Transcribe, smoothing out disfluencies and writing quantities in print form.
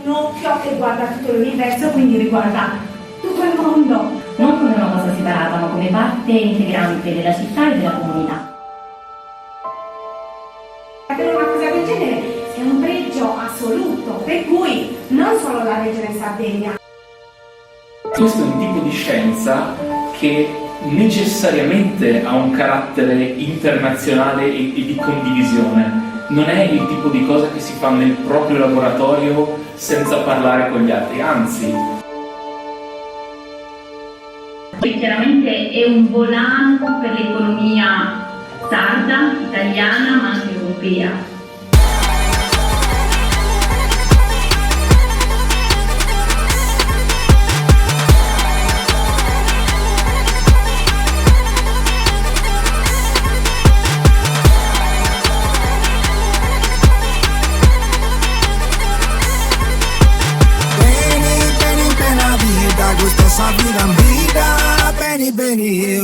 Un occhio che guarda tutto l'universo, quindi riguarda tutto il mondo. Non come una cosa separata, ma come parte integrante della città e della comunità. Avere una cosa del genere è un pregio assoluto, per cui non solo la Regione Sardegna. Questo è un tipo di scienza che necessariamente ha un carattere internazionale e di condivisione. Non è il tipo di cosa che si fa nel proprio laboratorio senza parlare con gli altri, anzi. Che chiaramente è un volano per l'economia sarda, italiana, ma anche europea. Questa esa vida en vida, Benny, Benny,